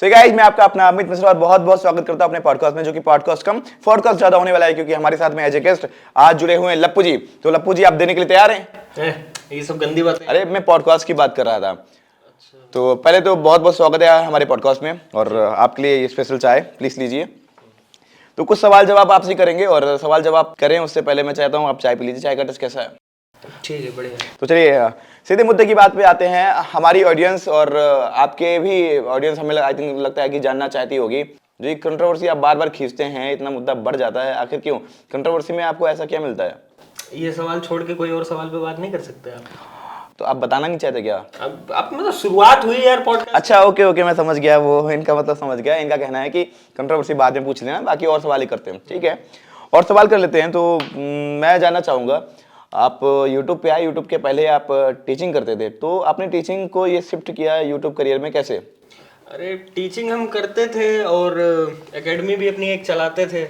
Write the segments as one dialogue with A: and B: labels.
A: So guys, मैं आपका अपना अमित मिश्रा और बहुत बहुत स्वागत करता हूं अपने पॉडकास्ट में, जो कि पॉडकास्ट कम पॉडकास्ट ज्यादा होने वाला है, क्योंकि हमारे साथ में एज ए गेस्ट आज जुड़े हुए हैं लप्पू जी। तो लप्पू जी, आप देने के लिए तैयार हैं?
B: ये सब गंदी बात है।
A: अरे, मैं पॉडकास्ट की बात कर रहा था। तो पहले तो बहुत बहुत स्वागत है हमारे पॉडकास्ट में, और आपके लिए ये स्पेशल चाय प्लीज लीजिए। तो कुछ सवाल जवाब आपसे करेंगे, और सवाल जवाब करें उससे पहले मैं चाहता हूँ आप चाय पी लीजिए। चाय का टेस्ट कैसा है?
B: ठीक है, बढ़िया।
A: तो चलिए सीधे मुद्दे की बात पे आते हैं। हमारी ऑडियंस और आपके भी ऑडियंस हमें आई थिंक लगता है कि जानना चाहती होगी, जो ये कंट्रोवर्सी आप बार बार खींचते हैं, इतना मुद्दा बढ़ जाता है, आखिर क्यों? कंट्रोवर्सी में आपको ऐसा क्या मिलता है?
B: ये सवाल छोड़ के कोई और सवाल पे बात नहीं कर सकते आप?
A: तो आप बताना नहीं चाहते क्या?
B: अब आप मतलब शुरुआत हुई यार पॉडकास्ट।
A: अच्छा, ओके मैं समझ गया, वो इनका मतलब समझ गया। इनका कहना है कि कंट्रोवर्सी बाद में पूछ लेना, बाकी और सवाल ही करते हैं। ठीक है, और सवाल कर लेते हैं। तो मैं जानना चाहूँगा, आप YouTube पे आए, YouTube के पहले आप टीचिंग करते थे, तो आपने टीचिंग को ये शिफ्ट किया YouTube करियर में कैसे?
B: अरे टीचिंग हम करते थे और एकेडमी भी अपनी एक चलाते थे,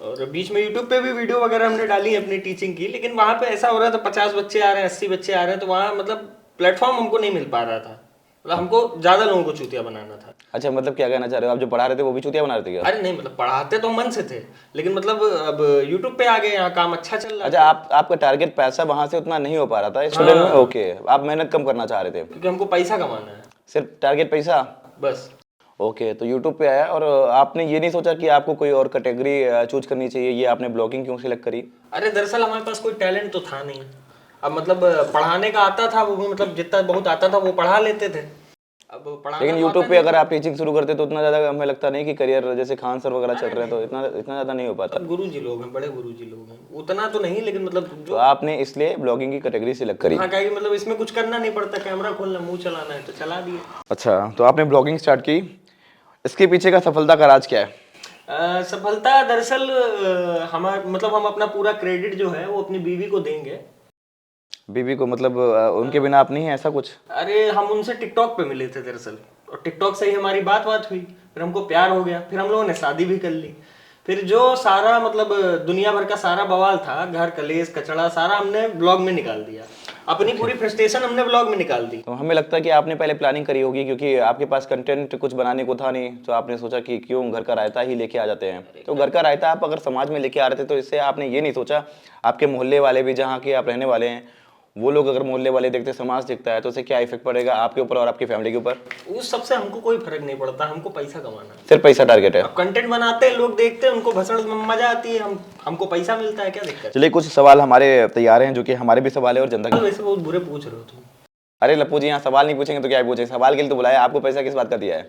B: और बीच में यूट्यूब पे भी वीडियो वगैरह हमने डाली अपनी टीचिंग की। लेकिन वहाँ पे ऐसा हो रहा था 50 बच्चे आ रहे हैं, 80 बच्चे आ रहे हैं, तो वहाँ मतलब प्लेटफॉर्म हमको नहीं मिल पा रहा था। मतलब हमको ज्यादा लोगों को चूतिया बनाना था।
A: अच्छा, मतलब क्या कहना चाह रहे हो? आप जो पढ़ा रहे थे वो भी चूतिया बना रहे थे क्या?
B: अरे नहीं, मतलब पढ़ाते तो मन से थे, लेकिन मतलब अब यूट्यूब पे आ गए, यहाँ काम अच्छा चल रहा।
A: अच्छा, आपका टारगेट पैसा वहां से उतना नहीं हो पा रहा था स्टूडेंट में? ओके, आप मेहनत कम करना चाह रहे थे
B: क्योंकि हमको पैसा कमाना है,
A: सिर्फ टारगेट पैसा
B: बस।
A: ओके, तो YouTube पे आया, और आपने ये नहीं सोचा कि आपको कोई और कैटेगरी चूज करनी चाहिए? ये आपने ब्लॉगिंग क्यों सिलेक्ट करी?
B: अरे दरअसल हमारे पास कोई टैलेंट तो था नहीं। अब मतलब पढ़ाने का आता था, वो भी मतलब जितना बहुत आता था वो पढ़ा लेते थे। अब पढ़ाना
A: लेकिन
B: तो
A: YouTube
B: आता
A: पे
B: नहीं
A: अगर
B: था।
A: आप टीचिंग शुरू करते तो उतना ज्यादा हमें लगता नहीं कि करियर, जैसे खान सर वगैरह चल रहे हैं, तो इतना इतना ज्यादा नहीं हो पाता।
B: अब गुरुजी लोग हैं, बड़े गुरुजी लोग हैं, उतना तो नहीं, लेकिन मतलब
A: तो
B: जो
A: आपने इसलिए ब्लॉगिंग की कैटेगरी सिलेक्ट करी?
B: हाँ, क्या कि मतलब इसमें कुछ करना नहीं पड़ता, कैमरा खोलना, मुंह चलाना है तो चला दिए।
A: अच्छा, तो आपने ब्लॉगिंग स्टार्ट की, इसके पीछे का सफलता का राज क्या है?
B: सफलता दरअसल हमारा मतलब हम अपना पूरा क्रेडिट जो है वो अपनी बीवी को देंगे।
A: बीबी को मतलब उनके बिना आप नहीं है, ऐसा कुछ?
B: अरे हम उनसे टिकटॉक पे मिले थे दरअसल, और टिकटॉक से ही हमारी बात हुई, फिर हमको प्यार हो गया, फिर हम लोगों ने शादी भी कर ली। फिर जो सारा मतलब दुनिया भर का सारा बवाल था, घर कलेश कचड़ा सारा हमने ब्लॉग में निकाल दिया। अपनी पूरी फ्रस्ट्रेशन हमने ब्लॉग में निकाल दी।
A: तो हमें लगता है कि आपने पहले प्लानिंग करी होगी, क्योंकि आपके पास कंटेंट कुछ बनाने को था नहीं, तो आपने सोचा कि क्यों घर का रायता ही लेके आ जाते हैं। तो घर का रायता आप अगर समाज में लेके आ रहे थे, तो इससे आपने ये नहीं सोचा आपके मोहल्ले वाले भी, जहाँ के आप रहने वाले हैं, वो लोग अगर मोहल्ले वाले देखते, समाज देखता है, तो उससे क्या इफेक्ट पड़ेगा आपके ऊपर और आपकी फैमिली के ऊपर?
B: उस सबसे हमको कोई फर्क नहीं पड़ता, हमको पैसा कमाना है।
A: सिर्फ पैसा टारगेट है?
B: अब कंटेंट बनाते हैं, लोग देखते हैं, उनको भसड़ में मजा आती है, हमको पैसा मिलता है, क्या दिक्कत?
A: चलिए, कुछ सवाल हमारे तैयार हैं, जो कि हमारे भी सवाल है और जनता के।
B: वैसे बहुत बुरे पूछ रहे हो तुम।
A: अरे लप्पू जी, यहाँ सवाल नहीं पूछेंगे तो क्या पूछेंगे? सवाल के लिए तो बुलाया आपको। पैसा किस बात का दिया है?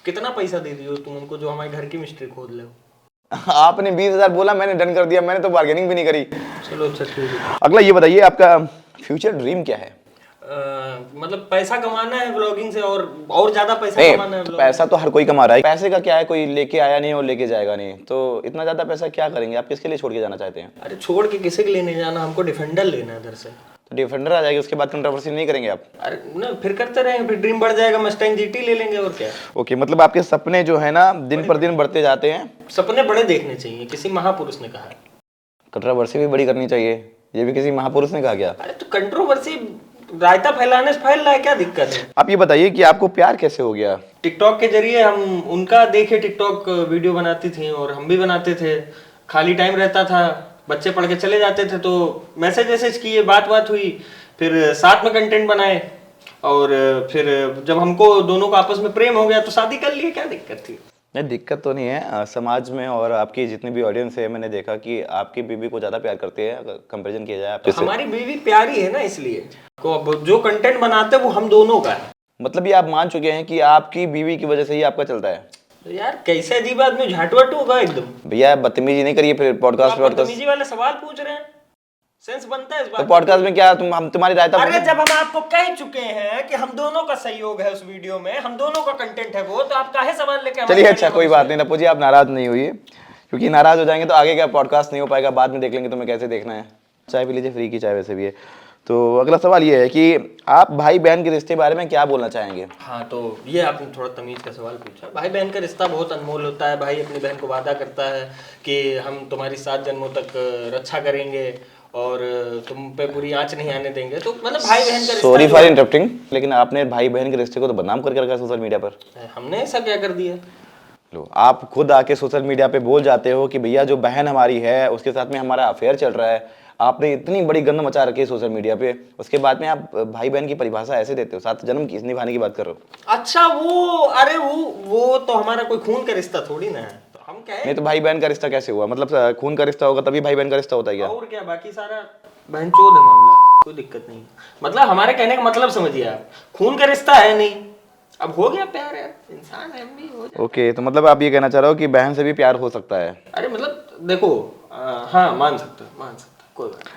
B: कितना पैसा दे दियो तुम हमको जो हमारे घर की मिस्ट्री खोद ले?
A: आपने 20,000 बोला, मैंने डन कर दिया, मैंने तो बार्गेनिंग भी नहीं करी।
B: चलो अच्छा, ठीक है।
A: अगला ये बताइए, आपका फ्यूचर ड्रीम क्या है?
B: मतलब पैसा कमाना है ब्लॉगिंग से, और ज्यादा पैसा कमाना है
A: तो
B: ब्लॉगिंग।
A: पैसा तो हर कोई कमा रहा है, पैसे का क्या है, कोई लेके आया नहीं और लेके जाएगा नहीं, तो इतना ज्यादा पैसा क्या करेंगे आप? किसके लिए छोड़ के जाना चाहते हैं?
B: अरे छोड़ के किसी के लिए नहीं जाना, हमको डिफेंडर लेना है दरअसल।
A: तो डिफेंडर आ जाएगी, उसके बाद कंट्रोवर्सी नहीं करेंगे आप?
B: अरे ना, फिर करते रहेंगे, फिर ड्रीम बढ़ जाएगा, मस्टैंग जीटी ले लेंगे, और क्या।
A: ओके, मतलब आपके सपने जो है ना दिन पर दिन बढ़ते जाते हैं।
B: सपने बड़े देखने चाहिए, किसी महापुरुष ने कहा है।
A: कंट्रोवर्सी भी बड़ी करनी चाहिए, ये भी किसी महापुरुष ने कहा क्या?
B: अरे तो कंट्रोवर्सी रायता फैलाने से फैल रहा है, क्या दिक्कत है?
A: आप ये बताइए कि आपको प्यार कैसे हो गया?
B: टिकटॉक के जरिए हम उनका देखे, टिकटॉक वीडियो बनाती थी और हम भी बनाते थे। खाली टाइम रहता था, बच्चे पढ़ के चले जाते थे, तो मैसेज किए, बात हुई, फिर साथ में कंटेंट बनाए, और फिर जब हमको दोनों को आपस में प्रेम हो गया तो शादी कर लिए, क्या दिक्कत थी?
A: नहीं, दिक्कत तो नहीं है। समाज में और आपकी जितनी भी ऑडियंस है, मैंने देखा कि आपकी बीवी को ज्यादा प्यार करते हैं, अगर कंपैरिजन किया जाए आपसे।
B: तो हमारी बीवी प्यारी है ना, इसलिए को अब जो कंटेंट बनाते हैं वो हम दोनों का है।
A: मतलब ये आप मान चुके हैं कि आपकी बीवी की वजह से ही आपका चलता है?
B: तो यार कैसे अजीब आदमी, झाटवट होगा एकदम।
A: भैया बदतमीजी नहीं करिए फिर पॉडकास्ट।
B: बदतमीजी वाले सवाल पूछ रहे हैं, सेंस बनता है इस बात?
A: तो पॉडकास्ट में क्या हम तुम्हारी रायता?
B: अरे जब हम आपको कह चुके हैं कि हम दोनों का सहयोग है उस वीडियो में, हम दोनों का कंटेंट है वो, तो आप काहे सवाल लेके?
A: चलिए अच्छा, कोई बात नहीं लप्पू जी, आप नाराज नहीं हुई, क्योंकि नाराज हो जाएंगे तो आगे का पॉडकास्ट नहीं हो पाएगा, बाद में देख लेंगे तुम्हें कैसे देखना है। चाय पी लीजिए, फ्री की चाय वैसे भी है। तो अगला सवाल ये है कि आप भाई बहन के रिश्ते के बारे में क्या बोलना चाहेंगे?
B: हाँ, तो ये आपने थोड़ा तमीज का सवाल पूछा। भाई बहन का रिश्ता बहुत अनमोल होता है। भाई अपनी बहन को वादा करता है कि हम तुम्हारी 7 जन्मों तक रक्षा करेंगे, और तुम पे बुरी आंच नहीं आने देंगे। तो मतलब भाई बहन का रिश्ता
A: सॉरी
B: जो
A: फॉर
B: है-
A: इंटरप्टिंग, लेकिन आपने भाई बहन के रिश्ते को तो बदनाम करके रखा है सोशल मीडिया पर।
B: हमने ऐसा क्या कर दिया?
A: लो, आप खुद आके सोशल मीडिया पे बोल जाते हो कि भैया जो बहन हमारी है उसके साथ में हमारा अफेयर चल रहा है। आपने इतनी बड़ी गंद मचा रखी है सोशल मीडिया पे, उसके बाद में आप भाई बहन की परिभाषा ऐसे देते हो, सात जन्म किस निभाने की बात कर रहे हो।
B: अच्छा वो, अरे वो तो हमारा कोई खून का रिश्ता थोड़ी ना है, तो हम क्या है?
A: नहीं तो भाई बहन का रिश्ता कैसे हुआ? मतलब खून का रिश्ता होगा तभी भाई बहन का रिश्ता होता है क्या?
B: और क्या, बाकी सारा बहनचोद है मामला, कोई दिक्कत नहीं। मतलब हमारे कहने का मतलब समझिए आप, खून का रिश्ता है नहीं, अब हो गया प्यार यार, इंसान है, हम भी हो जाए।
A: ओके, तो मतलब आप ये कहना चाह रहे हो कि बहन से भी प्यार हो सकता है।
B: अरे मतलब देखो, हाँ मान सकते हो, कोई बात नहीं।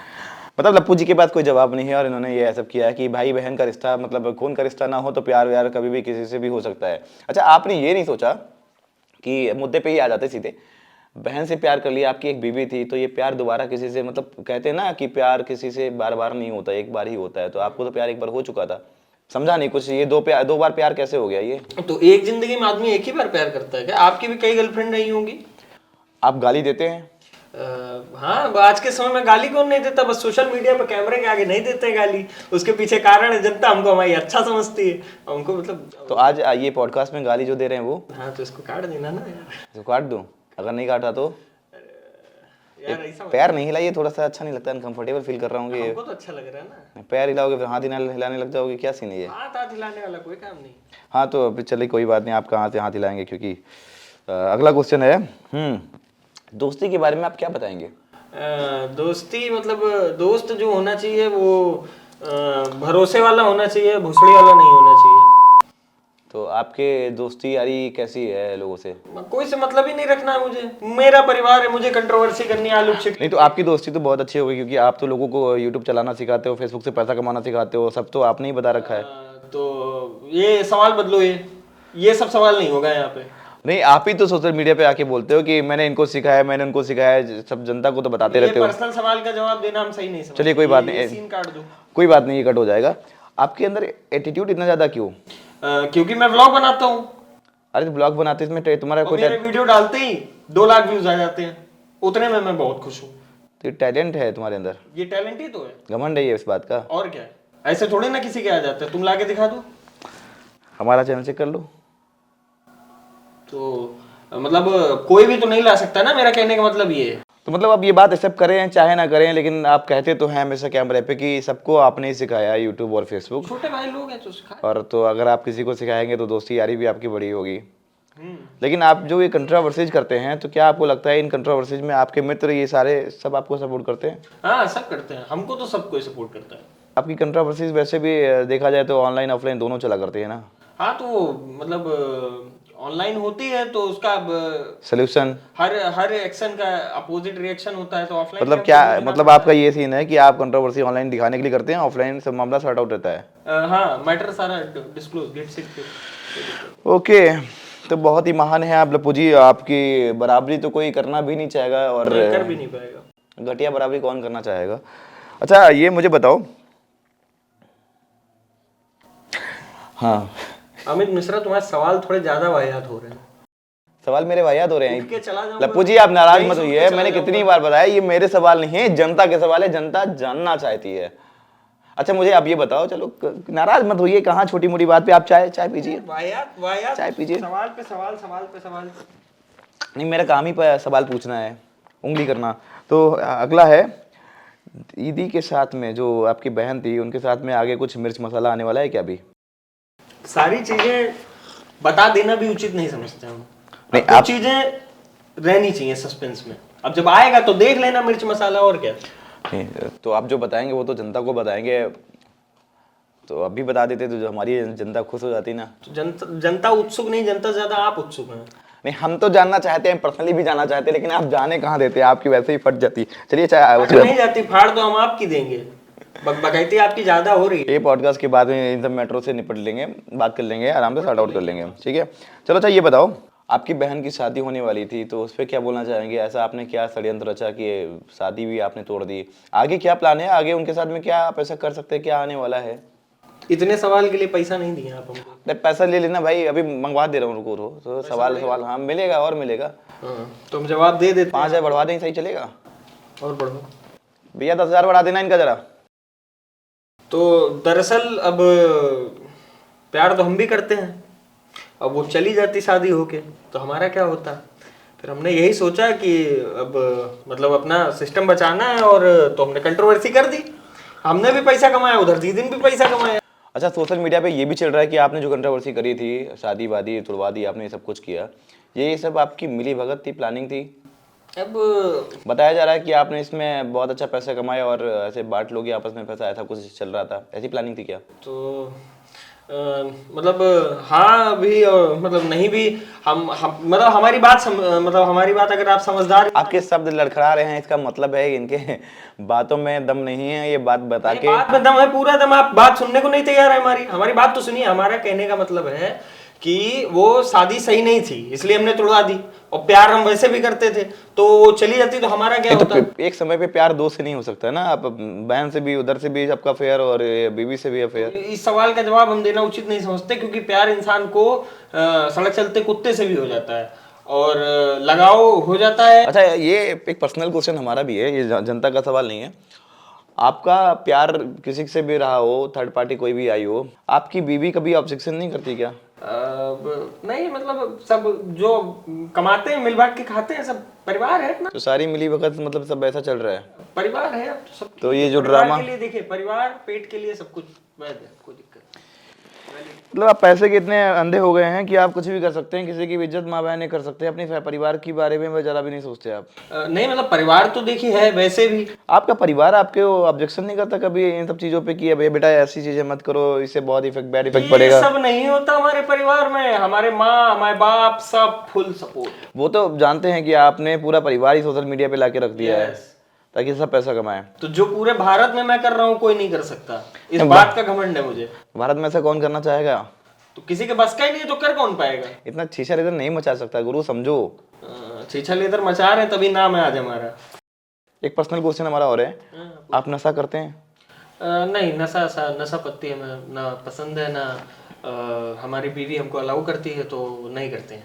A: मतलब लप्पू जी के पास कोई जवाब नहीं है और इन्होंने ये सब किया है कि भाई बहन का रिश्ता, मतलब खून का रिश्ता ना हो तो प्यार व्यार कभी भी किसी से भी हो सकता है। अच्छा, आपने ये नहीं सोचा कि मुद्दे पे ही आ जाते सीधे, बहन से प्यार कर लिया, आपकी एक बीवी थी, तो ये प्यार दोबारा किसी से, मतलब कहते हैं ना कि प्यार किसी से बार बार नहीं होता, एक बार ही होता है, तो आपको तो प्यार एक बार हो चुका था। समझा नहीं कुछ, ये दो बार प्यार कैसे हो गया ये?
B: तो एक जिंदगी में आदमी एक ही बार प्यार करता है क्या? आपकी भी कई गर्लफ्रेंड रही होंगी।
A: आप गाली देते हैं?
B: हाँ, आज के समय में गाली कौन नहीं देता, बस सोशल मीडिया पे कैमरे के आगे नहीं देते गाली। उसके पीछे कारण है, जनता हमको हमारी अच्छा समझती है, हमको मतलब।
A: तो आज ये पॉडकास्ट में गाली जो दे रहे हैं वो
B: हाँ तो इसको काट देना ना यार।
A: इसको काट दूं? अगर नहीं काटा तो
B: यार ऐसा
A: पैर नहीं हिलाइए, थोड़ा सा अच्छा नहीं लगता, अनकंफर्टेबल फील कर रहा हूँ कि
B: हमको तो अच्छा लग रहा है ना।
A: पैर हिलाओगे फिर हाथ हिलाने लग जाओगे, क्या सीन है ये?
B: हाथ हाथ हिलाने वाला कोई काम नहीं।
A: हाँ तो अभी चलिए कोई बात नहीं, आप कहाँ से हाथ हिलाएंगे, क्योंकि अगला क्वेश्चन है दोस्ती के बारे में आप क्या बताएंगे?
B: दोस्ती मतलब दोस्त जो होना चाहिए वो भरोसे वाला होना चाहिए, भुसड़ी वाला नहीं होना चाहिए।
A: तो आपके दोस्ती यारी कैसी है लोगों से?
B: कोई से मतलब ही नहीं रखना है मुझे, मेरा परिवार है, मुझे कंट्रोवर्सी करनी है, आलू चिकन।
A: नहीं तो आपकी दोस्ती तो बहुत अच्छी होगी, क्योंकि आप तो लोगों को यूट्यूब चलाना सिखाते हो, फेसबुक से पैसा कमाना सिखाते हो, सब तो आपने ही बता रखा है।
B: तो ये सवाल बदलो, ये सब सवाल नहीं होगा यहाँ पे।
A: नहीं, आप ही तो सोशल मीडिया पे आके बोलते हो कि मैंने इनको सिखाया, मैंने उनको सिखाया, सब जनता को तो बताते रहते हो।
B: पर्सनल सवाल का जवाब देना हम सही नहीं समझते।
A: चलिए कोई बात नहीं,
B: सीन काट दो।
A: कोई बात नहीं, ये कट हो जाएगा। आपके अंदर एटीट्यूड इतना ज्यादा क्यों?
B: क्योंकि मैं व्लॉग बनाता हूँ।
A: अरे तो ब्लॉग बनाते इसमें तुम्हारा कोई
B: मेरे वीडियो डालते ही 2 लाख व्यूज आ जाते हैं, उतने में मैं बहुत खुश हूँ।
A: तो टैलेंट है तुम्हारे अंदर,
B: ये टैलेंट ही तो है।
A: घमंड है ये इस बात का।
B: और क्या है? ऐसे थोड़े ना किसी के आ जाते हैं, तुम लाके दिखा दो।
A: हमारा चैनल चेक कर लो।
B: तो मतलब कोई भी तो नहीं ला सकता ना, मेरा कहने का मतलब ये है।
A: तो मतलब अब ये बात एक्सेप्ट करें चाहे ना करें, लेकिन आप कहते तो हैं हमेशा कैमरे पे कि सबको आपने ही सिखाया यूट्यूब और फेसबुक,
B: छोटे भाई लोग हैं तो सिखा।
A: और तो अगर आप किसी को सिखाएंगे तो दोस्ती यारी भी आपकी बड़ी होगी। लेकिन आप जो ये कंट्रोवर्सीज करते हैं, तो क्या आपको लगता है इन कंट्रोवर्सीज में आपके मित्र ये सारे सब आपको सपोर्ट करते हैं?
B: हाँ सब करते हैं, हमको तो सब कोई सपोर्ट करता है।
A: आपकी कंट्रोवर्सीज वैसे भी देखा जाए तो ऑनलाइन ऑफलाइन दोनों चला करती है ना?
B: हाँ तो मतलब ऑनलाइन होती है तो उसका
A: सोल्यूशन,
B: हर एक्शन का अपोजिट रिएक्शन होता है, तो ऑफलाइन
A: मतलब क्या, मतलब आपका ये सीन है कि आप कंट्रोवर्सी ऑनलाइन दिखाने के लिए करते हैं, ऑफलाइन सब मामला सॉर्ट आउट रहता है?
B: हाँ मैटर सारा डिस्क्लोज गेट से।
A: ओके, तो बहुत ही महान है आप लप्पू जी, आपकी बराबरी तो कोई करना भी नहीं चाहेगा, और
B: कर भी नहीं पाएगा।
A: घटिया बराबरी कौन करना चाहेगा? अच्छा ये मुझे बताओ, हाँ
B: अमित मिश्रा, तुम्हारे सवाल थोड़े ज्यादा वाहियात हो रहे हैं।
A: सवाल मेरे वाहियात हो रहे
B: उठ के
A: हैं?
B: चला जाऊंगा।
A: लप्पू जी आप नाराज
B: नहीं,
A: मत
B: सुन के
A: होइए,
B: चला
A: मैंने कितनी बार बताया ये मेरे सवाल नहीं है, जनता के सवाल है, जनता जानना चाहती है। अच्छा मुझे आप ये बताओ, चलो नाराज मत होइए, कहाँ छोटी मोटी बात पे आप चाय पीजिए,
B: वाहियात
A: चाय पीजिए।
B: सवाल पे सवाल, सवाल पे सवाल।
A: नहीं मेरा काम ही सवाल पूछना है, उंगली करना। तो अगला है, दीदी के साथ में जो आपकी बहन थी उनके साथ में आगे कुछ मिर्च मसाला आने वाला है क्या अभी?
B: सारी चीजें बता देना भी उचित नहीं समझते हम।
A: नहीं,
B: आप चीजें रहनी चाहिए सस्पेंस में, अब जब आएगा तो देख लेना मिर्च मसाला, और क्या।
A: नहीं, तो आप जो बताएंगे वो तो जनता को बताएंगे, तो अभी बता देते तो जो हमारी जनता खुश हो जाती ना।
B: तो जनता उत्सुक नहीं, जनता ज्यादा आप उत्सुक हैं।
A: नहीं हम तो जानना चाहते हैं, पर्सनली भी जानना चाहते हैं, लेकिन आप जाने कहाँ देते हैं, आपकी वैसे ही फट जाती। चलिए चाहे
B: नहीं जाती फाड़ तो हम आपकी देंगे, बकैती आपकी ज्यादा हो रही है।
A: ये पॉडकास्ट के बाद में इन सब मैटरों से निपट लेंगे, बात कर लेंगे, आराम से सॉर्ट आउट कर लेंगे, ठीक है। चलो अच्छा ये बताओ, आपकी बहन की शादी होने वाली थी, तो उस पर क्या बोलना चाहेंगे? ऐसा आपने क्या षड्यंत्र रचा कि शादी भी आपने तोड़ दी? आगे क्या प्लान है, आगे उनके साथ में क्या आप ऐसा कर सकते हैं, क्या आने वाला है?
B: इतने सवाल के लिए पैसा नहीं दिया आप हमको।
A: अरे पैसा ले लेना भाई, अभी मंगवा दे रहा हूँ, रुको तो सवाल हाँ मिलेगा और मिलेगा।
B: तो हम जवाब दे देते
A: 5,000 बढ़वा दें, सही चलेगा?
B: और बढ़ो।
A: भैया 10,000 बढ़ा देना इनका जरा।
B: तो दरअसल अब प्यार तो हम भी करते हैं, अब वो चली जाती शादी होके तो हमारा क्या होता। फिर हमने यही सोचा कि अब मतलब अपना सिस्टम बचाना है, और तो हमने कंट्रोवर्सी कर दी। हमने भी पैसा कमाया, उधर दीदी ने भी पैसा कमाया।
A: अच्छा, सोशल मीडिया पे ये भी चल रहा है कि आपने जो कंट्रोवर्सी करी थी, शादी वादी तुड़वा दी आपने, ये सब कुछ किया, ये सब आपकी मिली भगत थी, प्लानिंग थी?
B: अब
A: बताया जा रहा है कि आपने इसमें बहुत अच्छा पैसा कमाया और ऐसे बांट लोगे आपस में पैसा, ऐसा कुछ चल रहा था, ऐसी प्लानिंग थी क्या?
B: तो मतलब हाँ भी और मतलब नहीं भी। हम मतलब हमारी बात अगर आप समझदार।
A: आपके शब्द लड़खड़ा रहे हैं, इसका मतलब है इनके बातों में दम नहीं है, ये बात बता के।
B: बात में दम है, पूरा दम। आप बात सुनने को नहीं तैयार है हमारी बात तो सुनिए। हमारा कहने का मतलब है कि वो शादी सही नहीं थी, इसलिए हमने तोड़वा दी, और प्यार हम वैसे भी करते थे, तो वो चली जाती तो हमारा क्या होता।
A: तो एक समय पे प्यार दो से नहीं हो सकता ना, आप बहन से भी, उधर से भी आपका अफेयर और बीवी से भी अफेयर।
B: इस सवाल का जवाब हम देना उचित नहीं समझते, क्योंकि प्यार इंसान को सड़क चलते कुत्ते से भी हो जाता है, और लगाव हो जाता है।
A: अच्छा, ये एक पर्सनल क्वेश्चन हमारा भी है, ये जनता का सवाल नहीं है। आपका प्यार किसी से भी रहा हो, थर्ड पार्टी कोई भी आई हो, आपकी बीवी कभी ऑब्जेक्शन नहीं करती क्या?
B: नहीं, मतलब सब जो कमाते हैं मिल बांट के खाते हैं, सब परिवार है अपना।
A: तो सारी मिली भगत मतलब सब ऐसा चल रहा है,
B: परिवार है अब तो सब।
A: तो ये जो
B: परिवार
A: ड्रामा
B: के लिए देखिए, परिवार पेट के लिए सब कुछ वैध है, कोई दिक्कत नहीं।
A: मतलब आप पैसे के इतने अंधे हो गए हैं कि आप कुछ भी कर सकते हैं, किसी की भी इज्जत माँ बहन नहीं कर सकते, अपने परिवार के बारे में जरा भी नहीं सोचते आप?
B: नहीं, मतलब परिवार तो देखिए है वैसे भी।
A: आपका परिवार आपके ऑब्जेक्शन नहीं करता कभी इन सब चीजों पे कि अब ये बेटा ऐसी चीजें मत करो, इससे बहुत बैड इफेक्ट पड़ेगा?
B: ये सब नहीं होता हमारे परिवार में। हमारे माँ हमारे बाप सब फुल सपोर्ट।
A: वो तो जानते हैं कि आपने पूरा परिवार ही सोशल मीडिया पे लाके रख दिया है ताकि सब पैसा कमाए।
B: तो जो पूरे भारत में मैं कर रहा हूँ कोई नहीं कर सकता, इस बात का घमंड है मुझे।
A: भारत में से कौन करना चाहेगा?
B: तो किसी के बस का ही नहीं है तो कर कौन पाएगा।
A: इतना छीछा लेदर नहीं मचा सकता गुरु, समझो।
B: छीछा लेदर मचा रहे तभी नाम है आज हमारा।
A: एक पर्सनल क्वेश्चन हमारा और है, आप नशा करते हैं?
B: नहीं, नशा पत्ती हमें ना पसंद है, ना हमारी बीवी हमको अलाउ करती है, तो नहीं करते हैं।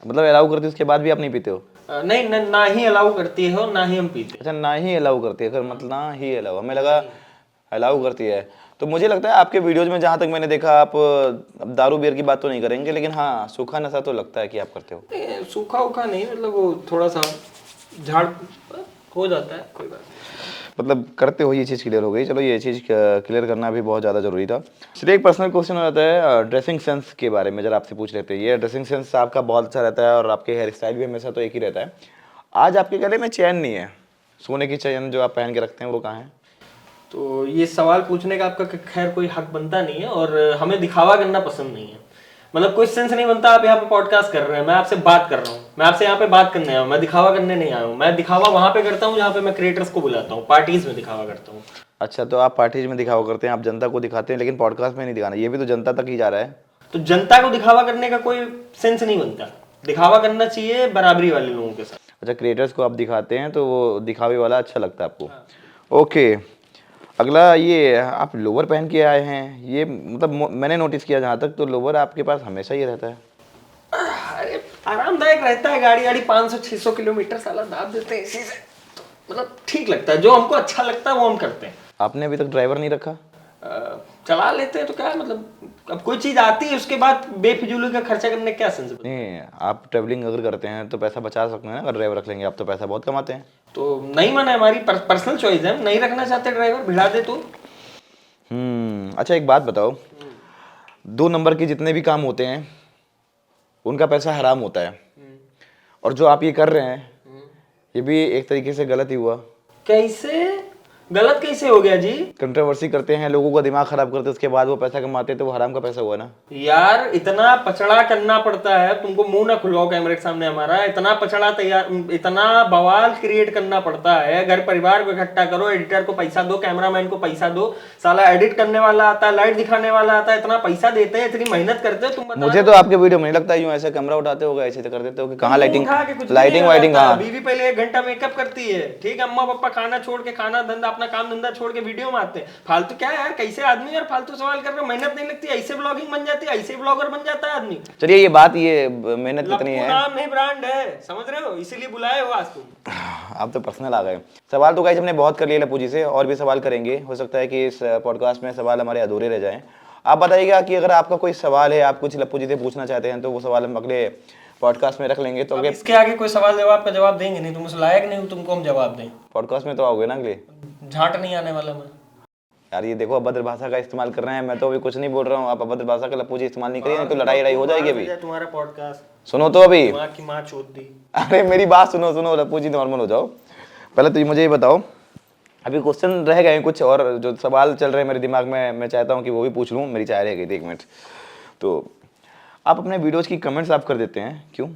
A: मतलब अलाउ करती है उसके बाद भी आप नहीं पीते हो?
B: नहीं, ना ही अलाउ करती है और ना ही हम पीते।
A: अच्छा, ना ही अलाउ करती है, मतलब ना ही अलाउ, हमें लगा अलाउ करती है। तो मुझे लगता है आपके वीडियोज में जहाँ तक मैंने देखा, आप अब दारू बियर की बात तो नहीं करेंगे, लेकिन हाँ सूखा नशा तो लगता है कि आप करते हो।
B: सूखा उखा नहीं, मतलब वो थोड़ा सा झाड़ हो जाता है, कोई बात नहीं।
A: मतलब करते हो, ये चीज़ क्लियर हो गई। चलो, ये चीज़ क्लियर करना भी बहुत ज़्यादा जरूरी था। चलिए, एक पर्सनल क्वेश्चन हो जाता है ड्रेसिंग सेंस के बारे में, जरा आपसे पूछ लेते हैं। ये ड्रेसिंग सेंस आपका बहुत अच्छा रहता है और आपके हेयर स्टाइल भी हमेशा तो एक ही रहता है। आज आपके गले में चैन नहीं है, सोने की चैन जो आप पहन के रखते हैं वो कहाँ है?
B: तो ये सवाल पूछने का आपका खैर कोई हक बनता नहीं है, और हमें दिखावा करना पसंद नहीं है। मतलब कोई सेंस नहीं बनता। आप यहाँ पे पॉडकास्ट कर रहे हैं, मैं आपसे बात कर रहा हूँ, मैं आपसे यहाँ पे बात करने आया हूँ, मैं दिखावा करने नहीं आया हूँ। मैं दिखावा वहां पे करता हूँ जहाँ पे मैं क्रिएटर्स को बुलाता हूँ, पार्टीज में दिखावा करता हूँ।
A: अच्छा, तो आप पार्टीज में दिखावा करते हैं, आप जनता को दिखाते हैं, लेकिन पॉडकास्ट में नहीं दिखाना, ये भी तो जनता तक ही जा रहा है।
B: तो जनता को दिखावा करने का कोई सेंस नहीं बनता। दिखावा करना चाहिए बराबरी वाले लोगों के साथ।
A: अच्छा, क्रिएटर्स को आप दिखाते हैं तो वो दिखावे वाला अच्छा लगता है आपको। ओके, अगला, ये आप लोवर पहन के आए हैं, ये मतलब मैंने नोटिस किया जहाँ तक, तो लोवर आपके पास हमेशा ही रहता है।
B: अरे आरामदायक रहता है, गाड़ी 500-600 किलोमीटर साला दाब देते हैं इसी से, तो मतलब ठीक लगता है। जो हमको अच्छा लगता है वो हम करते हैं।
A: आपने अभी तक ड्राइवर नहीं रखा?
B: चला लेते हैं तो क्या मतलब, अब कोई चीज आती है उसके बाद बेफिजूली का खर्चा करने क्या सेंस बनता है?
A: नहीं, आप ट्रेवलिंग अगर करते हैं तो पैसा बचा सकते हैं ना, अगर ड्राइवर रख लेंगे आप तो पैसा बहुत कमाते हैं।
B: तो नहीं माना, हमारी पर्सनल चॉइस है, हम नहीं रखना चाहते ड्राइवर, भिड़ा दे तो।
A: अच्छा, एक बात बताओ, 2 नंबर के जितने भी काम होते हैं उनका पैसा हराम होता है, और जो आप ये कर रहे हैं ये भी एक तरीके से गलत ही हुआ।
B: कैसे गलत कैसे हो गया जी?
A: कंट्रोवर्सी करते हैं, लोगों का दिमाग खराब करते हैं, उसके बाद वो पैसा कमाते हैं, तो वो हराम का पैसा हुआ ना
B: यार। इतना पचड़ा करना पड़ता है, तुमको मुंह ना खुलवाओ कैमरे के सामने हमारा। इतना पचड़ा तैयार, इतना बवाल क्रिएट करना पड़ता है। घर परिवार को इकट्ठा करो, एडिटर को पैसा दो, कैमरामैन को पैसा दो, साला एडिट करने वाला आता है, लाइट दिखाने वाला आता है, इतना पैसा देते हैं, इतनी मेहनत करते हो तुम।
A: मुझे तो आपके वीडियो में नहीं लगता यूं ऐसे कैमरा उठाते होगा, ऐसे तो कर देते हो कि कहाँ लाइटिंग वाइटिंग।
B: बीवी पहले 1 घंटा मेकअप करती है, ठीक है। अम्मा पापा खाना छोड़ के, खाना धंधा अपना काम धंधा छोड़ के वीडियो में आते हैं। फालतू क्या है यार, कैसे आदमी यार फालतू सवाल कर रहे हो, मेहनत नहीं लगती, ऐसे ब्लॉगिंग बन जाती है, ऐसे ब्लॉगर बन जाता है आदमी।
A: चलिए ये बात, ये मेहनत कितनी
B: लप्पू
A: है,
B: नाम नहीं ब्रांड है, समझ रहे हो, इसीलिए बुलाए हो आज तुम।
A: आप तो पर्सनल आ गए। सवाल तो गाइस हमने बहुत कर लिए लप्पू जी से, और भी सवाल करेंगे, हो सकता है कि इस पॉडकास्ट में सवाल हमारे अधूरे रह जाएं। आप बताइएगा कि अगर आपका कोई सवाल है, आप कुछ लप्पू जी से पूछना चाहते हैं, तो वो सवाल हम अगले पॉडकास्ट में रख लेंगे। तो अगले
B: इसके आगे कोई सवाल जवाब का जवाब देंगे नहीं, तुम उस लायक नहीं हो तुमको हम जवाब दें।
A: पॉडकास्ट में तो आओगे ना अगले।
B: झांट नहीं आने वाला मैं।
A: यार ये देखो अभद्र भाषा का इस्तेमाल कर रहे हैं, मैं तो अभी कुछ नहीं बोल रहा हूँ, आप अभद्र भाषा का लप्पू जी इस्तेमाल नहीं करिए, नहीं तो लड़ाई हो जाएगी अभी।
B: तुम्हारा पॉडकास्ट
A: सुनो तो अभी,
B: माँ की माँ चोद दी।
A: अरे मेरी बात सुनो लप्पू जी, नॉर्मल हो जाओ। पहले तो मुझे ये बताओ, अभी क्वेश्चन रह गए कुछ और जो सवाल चल रहे हैं मेरे दिमाग में, मैं चाहता हूँ कि वो भी पूछ लूँ, मेरी चाय रह गई थी 1 मिनट। तो आप अपने वीडियोज की कमेंट्स आप कर देते हैं, क्यों?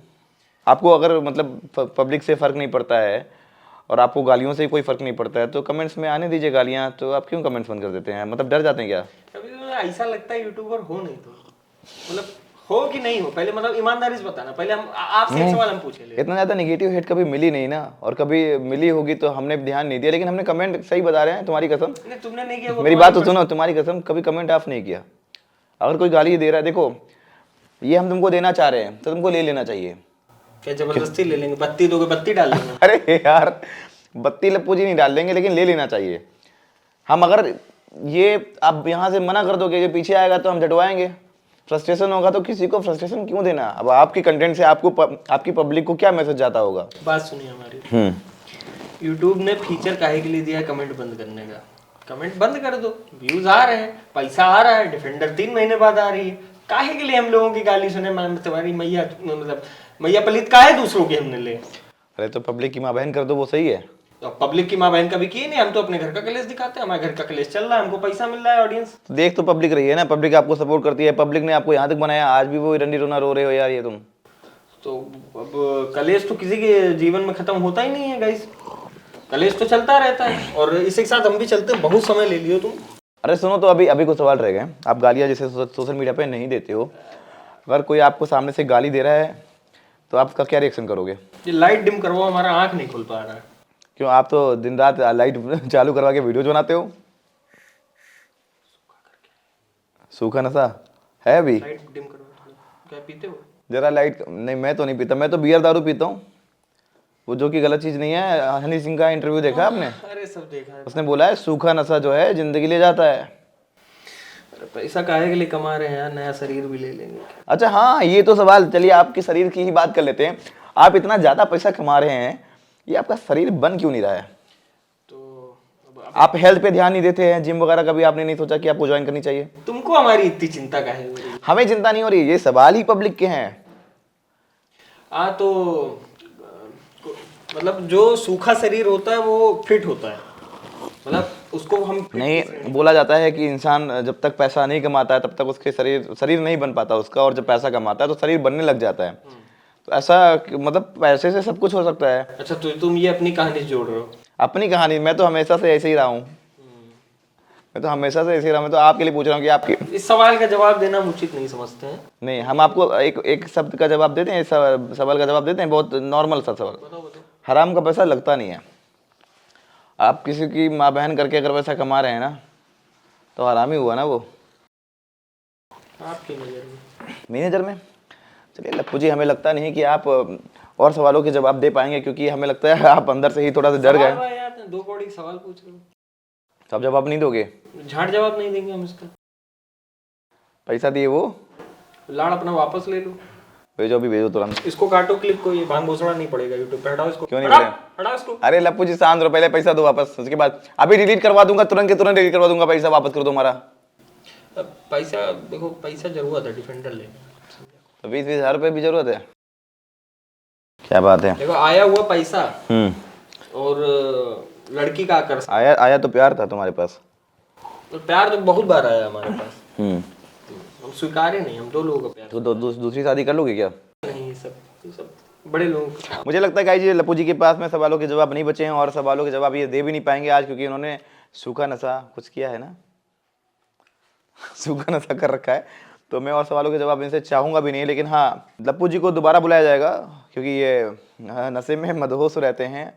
A: आपको अगर मतलब पब्लिक से फ़र्क नहीं पड़ता है और आपको गालियों से कोई फ़र्क नहीं पड़ता है, तो कमेंट्स में आने दीजिए गालियाँ, तो आप क्यों कमेंट्स बंद कर देते हैं? मतलब डर जाते हैं क्या?
B: कभी तो ऐसा लगता है यूट्यूबर हो नहीं तो, मतलब हो कि नहीं हो, पहले मतलब ईमानदारी से बताना। पहले हम आपसे एक सवाल हम पूछे ले।
A: इतना ज़्यादा नेगेटिव हेट कभी मिली नहीं ना, और कभी मिली होगी तो हमने ध्यान नहीं दिया, लेकिन हमने कमेंट सही बता रहे हैं, तुम्हारी कसम।
B: नहीं तुमने नहीं किया,
A: मेरी बात तो सुनो, तुम्हारी कसम कभी कमेंट ऑफ नहीं किया। अगर कोई गाली दे रहा है, देखो ये हम तुमको देना चाह रहे हैं तो तुमको ले लेना चाहिए।
B: क्या जबरदस्ती ले लेंगे? बत्ती दोगे, बत्ती डाल देंगे।
A: अरे यार बत्ती लप्पू जी नहीं डाल देंगे, लेकिन ले लेना चाहिए। हम अगर ये आप यहाँ से मना कर दोगे, ये पीछे आएगा तो हम झटवाएंगे, फ्रस्ट्रेशन होगा, तो किसी को फ्रस्ट्रेशन क्यों देना? अब आपके कंटेंट से आपको आपकी पब्लिक को क्या मैसेज जाता होगा?
B: बात सुनिए हमारी। यूट्यूब ने फीचर काहे के लिए दिया है कमेंट बंद करने का? कमेंट बंद कर दो, व्यूज आ रहे हैं, पैसा आ रहा है, डिफेंडर 3 महीने बाद आ रही है, काहे के लिए हम लोगों की गाली सुने? तुम्हारी मैया मतलब मैया पलित काहे दूसरों की हमने ले?
A: अरे तो पब्लिक की माँ बहन कर दो, वो सही है।
B: तो पब्लिक की माँ बहन कभी किए नहीं, हम तो अपने घर का कलेश दिखाते हैं, हमारे घर का कलेश चल रहा है, हमको पैसा मिल रहा है, ऑडियंस।
A: तो देख तो पब्लिक रही है ना, पब्लिक आपको सपोर्ट करती है, पब्लिक ने आपको यहाँ तक बनाया, आज भी वो रंडी रोना रो रहे हो यार ये तुम।
B: तो अब कलेश तो किसी के जीवन में खत्म होता ही नहीं है गाइस, कलेश तो चलता रहता है, और इसी के साथ हम भी चलते हैं। बहुत समय ले लियो तुम।
A: अरे सुनो तो अभी कुछ सवाल रह गए। आप गालियाँ जैसे सोशल मीडिया पे नहीं देते हो, अगर कोई आपको सामने से गाली दे रहा है तो आपका क्या रिएक्शन करोगे?
B: ये लाइट डिम करवाओ, हमारा आंख नहीं खुल पा रहा है।
A: क्यों, आप तो दिन रात लाइट चालू करवा के वीडियोज बनाते हो। सूखा नशा है अभी?
B: लाइट डिम करवाओ। क्या पीते हो?
A: जरा लाइट नहीं, मैं तो नहीं पीता, मैं तो बियर दारू पीता हूँ, वो जो कि गलत चीज़ नहीं है। हनी सिंह का इंटरव्यू देखा आपने?
B: अरे सब देखा है।
A: उसने बोला है सूखा नशा जो है जिंदगी ले जाता है।
B: अरे पैसा काहे के लिए कमा रहे हैं यार, नया शरीर भी ले लेंगे।
A: अच्छा हाँ, ये तो सवाल, चलिए आपके शरीर की ही बात कर लेते हैं। आप इतना ज़्यादा पैसा कमा रहे हैं, ये आपका शरीर बन क्यों नहीं रहा है?
B: तो
A: आप हेल्थ पे ध्यान नहीं देते हैं, जिम वगैरह कभी आपने नहीं सोचा कि आपको ज्वाइन करनी चाहिए?
B: तुमको हमारी इतनी चिंता काहे हो रही है?
A: हमें चिंता नहीं हो रही, ये सवाल ही पब्लिक के हैं।
B: तो मतलब जो सूखा शरीर होता है वो फिट होता है, मतलब उसको हम
A: नहीं, बोला जाता है कि इंसान जब तक पैसा नहीं कमाता है तब तक उसके शरीर नहीं बन पाता उसका, और जब पैसा कमाता है तो शरीर बनने लग जाता है। तो ऐसा मतलब पैसे से सब कुछ हो सकता है।
B: अच्छा तो तुम ये अपनी कहानी से जोड़ रहे हो?
A: अपनी कहानी, मैं तो हमेशा से ऐसे ही रहा हूँ, मैं तो हमेशा से ऐसे ही रहा हूँ। मैं तो आपके लिए पूछ रहा हूँ कि आपकी
B: इस सवाल का जवाब देना उचित नहीं समझते हैं।
A: नहीं, हम आपको एक शब्द का जवाब देते हैं, सवाल का जवाब देते हैं, बहुत नॉर्मल सा सवाल।
B: बताओ।
A: हराम का पैसा लगता नहीं है। आप किसी की माँ बहन करके अगर पैसा कमा रहे हैं ना, तो हराम ही हुआ ना वो,
B: आपकी नजर में।
A: मेरी नज़र में। चलिए लप्पू जी, हमें लगता नहीं कि आप और सवालों के जवाब दे पाएंगे, क्योंकि हमें लगता है आप अंदर से ही थोड़ा सा डर गए।
B: सवाल यार, 2 कौड़ी सवाल पूछ रहे हो,
A: तो आप जवाब नहीं दोगे?
B: झाड़ जवाब नहीं देंगे हम इसका।
A: पैसा दिए वो
B: लाड़ अपना वापस ले लो।
A: भेजो, अभी भेजो तुरंत।
B: इसको काटो क्लिप को, ये भांग घोषणा नहीं पड़ेगा यूट्यूब पे। हटाओ इसको।
A: क्यों नहीं
B: हटाओ,
A: पड़ेगा?
B: हटाओ इसको।
A: अरे लप्पू जी शांत रहो, पहले पैसा दो वापस, उसके बाद अभी डिलीट करवा दूंगा, तुरंत के तुरंत डिलीट करवा दूंगा, पैसा वापस कर दो हमारा।
B: अब पैसा देखो, पैसा जरूरत है डिफेंडर ले,
A: तो 20-20 हज़ार रुपये भी जरूरत है। क्या बात है?
B: देखो आया हुआ पैसा और लड़की का आकर्षण।
A: आया तो प्यार था तुम्हारे पास।
B: तो प्यार तो बहुत बार आया हमारे पास, हम स्वीकार ही नहीं, हम 2 लोगों का प्यार।
A: तो दूसरी शादी कर लोगे क्या?
B: नहीं, ये सब बड़े लोग।
A: मुझे लगता है गाइस ये लप्पू जी के पास में सवालों के जवाब नहीं बचे हैं, और सवालों के जवाब ये दे भी नहीं पाएंगे आज, क्योंकि उन्होंने सूखा नशा कुछ किया है ना, सूखा नशा कर रखा है। तो मैं और सवालों के जवाब इनसे चाहूँगा भी नहीं, लेकिन हाँ लप्पू जी को दोबारा बुलाया जाएगा, क्योंकि ये नशे में मदहोश रहते हैं,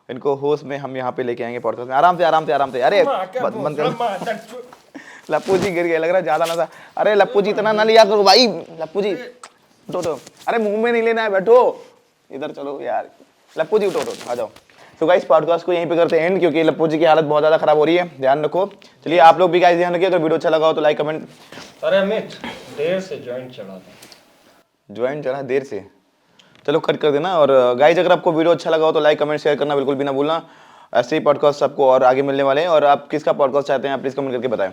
A: इनको होश में हम यहाँ पे लेके आएंगे पॉडकास्ट में। आराम से आराम से आराम से। अरे बंद कर। लप्पू जी गिर गए, लग रहा है ज्यादा ना था। अरे लप्पू जी इतना ना लिया करो भाई। लप्पू जी उठो उठो। अरे मुंह में नहीं लेना है, बैठो इधर। चलो यार लप्पू जी उठो उठो, आ जाओ। तो गाइस पॉडकास्ट को यहीं पे करते हैं एंड, क्योंकि लप्पू जी की हालत बहुत ज्यादा खराब हो रही है। ध्यान रखो। चलिए आप लोग भी गाइस ध्यान रखिए। अगर वीडियो अच्छा लगा हो तो लाइक कमेंट।
B: अरे अमित, देर से ज्वाइंट चला था।
A: ज्वाइन चला देर से, चलो कट कर देना। और गाइज अगर आपको वीडियो अच्छा लगा हो तो लाइक कमेंट शेयर करना बिल्कुल भी ना भूलना। ऐसे ही पॉडकास्ट आपको और आगे मिलने वाले हैं। और आप किसका पॉडकास्ट चाहते हैं आप प्लीज़ कमेंट करके बताएं।